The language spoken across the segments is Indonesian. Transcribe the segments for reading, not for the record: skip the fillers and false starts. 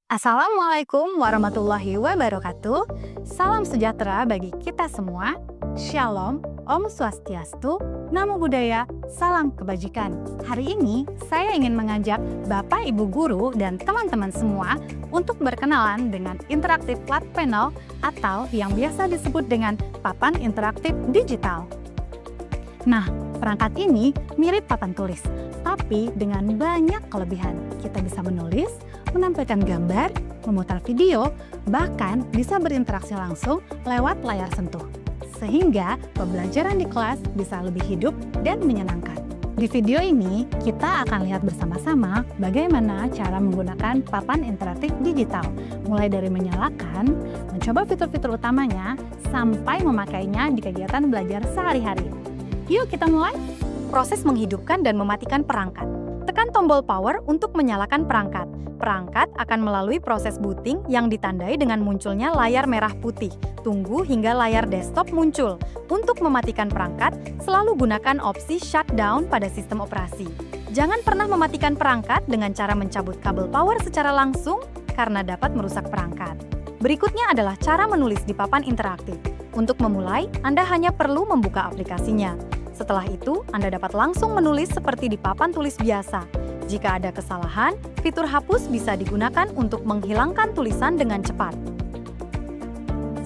Assalamualaikum warahmatullahi wabarakatuh. Salam sejahtera bagi kita semua. Shalom, Om Swastiastu, Namo Buddhaya, salam kebajikan. Hari ini saya ingin mengajak Bapak Ibu guru dan teman-teman semua untuk berkenalan dengan interaktif flat panel atau yang biasa disebut dengan papan interaktif digital. Nah, perangkat ini mirip papan tulis, tapi dengan banyak kelebihan. Kita bisa menulis, menampilkan gambar, memutar video, bahkan bisa berinteraksi langsung lewat layar sentuh. Sehingga pembelajaran di kelas bisa lebih hidup dan menyenangkan. Di video ini, kita akan lihat bersama-sama bagaimana cara menggunakan papan interaktif digital. Mulai dari menyalakan, mencoba fitur-fitur utamanya, sampai memakainya di kegiatan belajar sehari-hari. Yuk kita mulai! Proses menghidupkan dan mematikan perangkat. Tekan tombol power untuk menyalakan perangkat. Perangkat akan melalui proses booting yang ditandai dengan munculnya layar merah putih. Tunggu hingga layar desktop muncul. Untuk mematikan perangkat, selalu gunakan opsi shutdown pada sistem operasi. Jangan pernah mematikan perangkat dengan cara mencabut kabel power secara langsung karena dapat merusak perangkat. Berikutnya adalah cara menulis di papan interaktif. Untuk memulai, Anda hanya perlu membuka aplikasinya. Setelah itu, Anda dapat langsung menulis seperti di papan tulis biasa. Jika ada kesalahan, fitur hapus bisa digunakan untuk menghilangkan tulisan dengan cepat.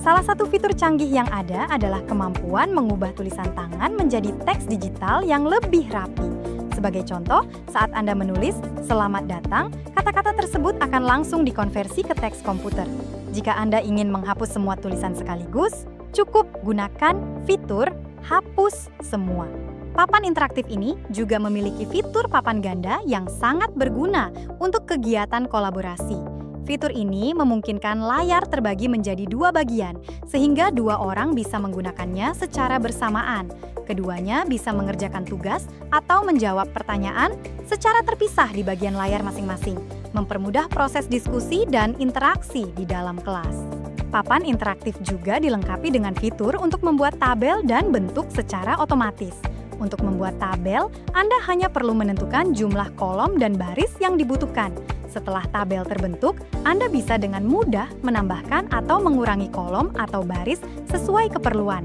Salah satu fitur canggih yang ada adalah kemampuan mengubah tulisan tangan menjadi teks digital yang lebih rapi. Sebagai contoh, saat Anda menulis "Selamat datang", kata-kata tersebut akan langsung dikonversi ke teks komputer. Jika Anda ingin menghapus semua tulisan sekaligus, cukup gunakan fitur hapus semua. Papan interaktif ini juga memiliki fitur papan ganda yang sangat berguna untuk kegiatan kolaborasi. Fitur ini memungkinkan layar terbagi menjadi dua bagian, sehingga dua orang bisa menggunakannya secara bersamaan. Keduanya bisa mengerjakan tugas atau menjawab pertanyaan secara terpisah di bagian layar masing-masing, mempermudah proses diskusi dan interaksi di dalam kelas. Papan interaktif juga dilengkapi dengan fitur untuk membuat tabel dan bentuk secara otomatis. Untuk membuat tabel, Anda hanya perlu menentukan jumlah kolom dan baris yang dibutuhkan. Setelah tabel terbentuk, Anda bisa dengan mudah menambahkan atau mengurangi kolom atau baris sesuai keperluan.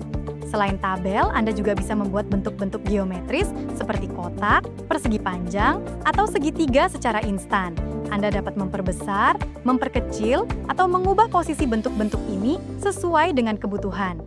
Selain tabel, Anda juga bisa membuat bentuk-bentuk geometris seperti kotak, persegi panjang, atau segitiga secara instan. Anda dapat memperbesar, memperkecil, atau mengubah posisi bentuk-bentuk ini sesuai dengan kebutuhan.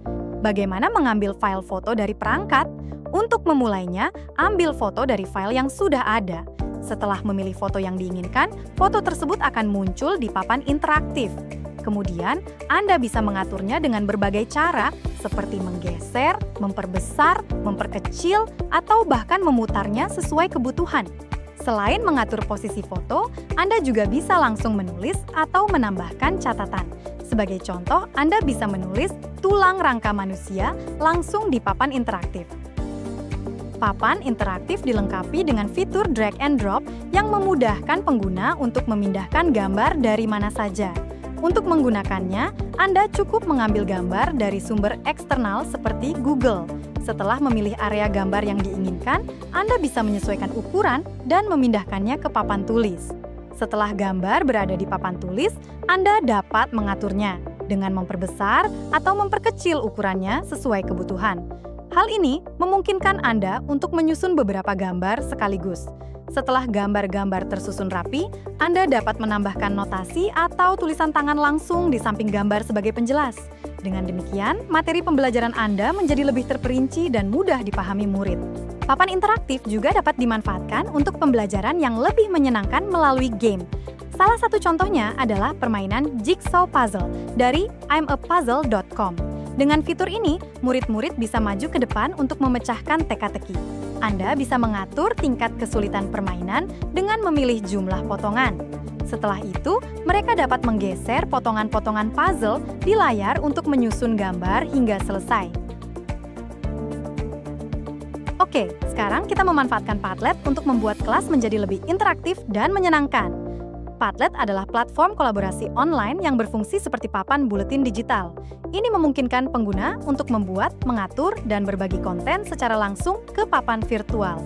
Bagaimana mengambil file foto dari perangkat? Untuk memulainya, ambil foto dari file yang sudah ada. Setelah memilih foto yang diinginkan, foto tersebut akan muncul di papan interaktif. Kemudian, Anda bisa mengaturnya dengan berbagai cara, seperti menggeser, memperbesar, memperkecil, atau bahkan memutarnya sesuai kebutuhan. Selain mengatur posisi foto, Anda juga bisa langsung menulis atau menambahkan catatan. Sebagai contoh, Anda bisa menulis tulang rangka manusia langsung di papan interaktif. Papan interaktif dilengkapi dengan fitur drag and drop yang memudahkan pengguna untuk memindahkan gambar dari mana saja. Untuk menggunakannya, Anda cukup mengambil gambar dari sumber eksternal seperti Google. Setelah memilih area gambar yang diinginkan, Anda bisa menyesuaikan ukuran dan memindahkannya ke papan tulis. Setelah gambar berada di papan tulis, Anda dapat mengaturnya dengan memperbesar atau memperkecil ukurannya sesuai kebutuhan. Hal ini memungkinkan Anda untuk menyusun beberapa gambar sekaligus. Setelah gambar-gambar tersusun rapi, Anda dapat menambahkan notasi atau tulisan tangan langsung di samping gambar sebagai penjelas. Dengan demikian, materi pembelajaran Anda menjadi lebih terperinci dan mudah dipahami murid. Papan interaktif juga dapat dimanfaatkan untuk pembelajaran yang lebih menyenangkan melalui game. Salah satu contohnya adalah permainan Jigsaw Puzzle dari imapuzzle.com. Dengan fitur ini, murid-murid bisa maju ke depan untuk memecahkan teka-teki. Anda bisa mengatur tingkat kesulitan permainan dengan memilih jumlah potongan. Setelah itu, mereka dapat menggeser potongan-potongan puzzle di layar untuk menyusun gambar hingga selesai. Oke, sekarang kita memanfaatkan Padlet untuk membuat kelas menjadi lebih interaktif dan menyenangkan. Padlet adalah platform kolaborasi online yang berfungsi seperti papan buletin digital. Ini memungkinkan pengguna untuk membuat, mengatur, dan berbagi konten secara langsung ke papan virtual.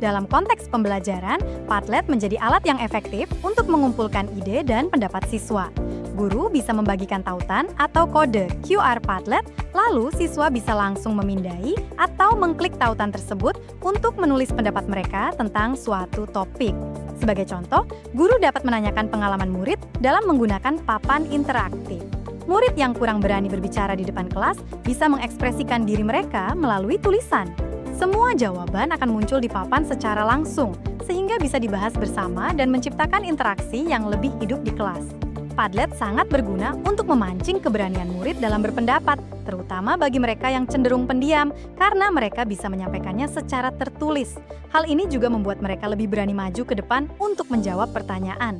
Dalam konteks pembelajaran, Padlet menjadi alat yang efektif untuk mengumpulkan ide dan pendapat siswa. Guru bisa membagikan tautan atau kode QR Padlet, lalu siswa bisa langsung memindai atau mengklik tautan tersebut untuk menulis pendapat mereka tentang suatu topik. Sebagai contoh, guru dapat menanyakan pengalaman murid dalam menggunakan papan interaktif. Murid yang kurang berani berbicara di depan kelas bisa mengekspresikan diri mereka melalui tulisan. Semua jawaban akan muncul di papan secara langsung, sehingga bisa dibahas bersama dan menciptakan interaksi yang lebih hidup di kelas. Padlet sangat berguna untuk memancing keberanian murid dalam berpendapat, terutama bagi mereka yang cenderung pendiam, karena mereka bisa menyampaikannya secara tertulis. Hal ini juga membuat mereka lebih berani maju ke depan untuk menjawab pertanyaan.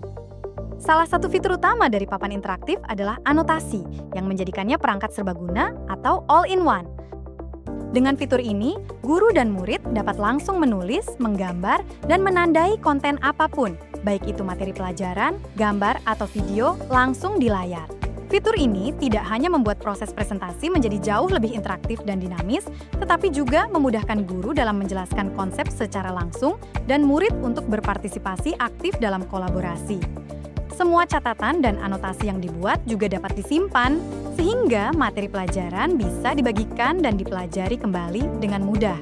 Salah satu fitur utama dari papan interaktif adalah anotasi, yang menjadikannya perangkat serbaguna atau all-in-one. Dengan fitur ini, guru dan murid dapat langsung menulis, menggambar, dan menandai konten apapun, baik itu materi pelajaran, gambar, atau video, langsung di layar. Fitur ini tidak hanya membuat proses presentasi menjadi jauh lebih interaktif dan dinamis, tetapi juga memudahkan guru dalam menjelaskan konsep secara langsung dan murid untuk berpartisipasi aktif dalam kolaborasi. Semua catatan dan anotasi yang dibuat juga dapat disimpan, sehingga materi pelajaran bisa dibagikan dan dipelajari kembali dengan mudah.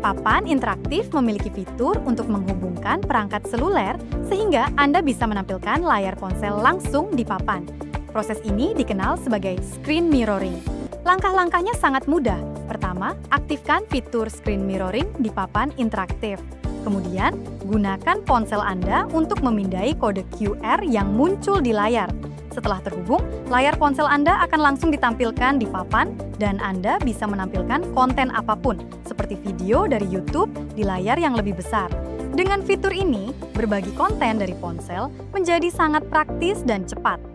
Papan interaktif memiliki fitur untuk menghubungkan perangkat seluler, sehingga Anda bisa menampilkan layar ponsel langsung di papan. Proses ini dikenal sebagai screen mirroring. Langkah-langkahnya sangat mudah. Pertama, aktifkan fitur screen mirroring di papan interaktif. Kemudian, gunakan ponsel Anda untuk memindai kode QR yang muncul di layar. Setelah terhubung, layar ponsel Anda akan langsung ditampilkan di papan dan Anda bisa menampilkan konten apapun, seperti video dari YouTube di layar yang lebih besar. Dengan fitur ini, berbagi konten dari ponsel menjadi sangat praktis dan cepat.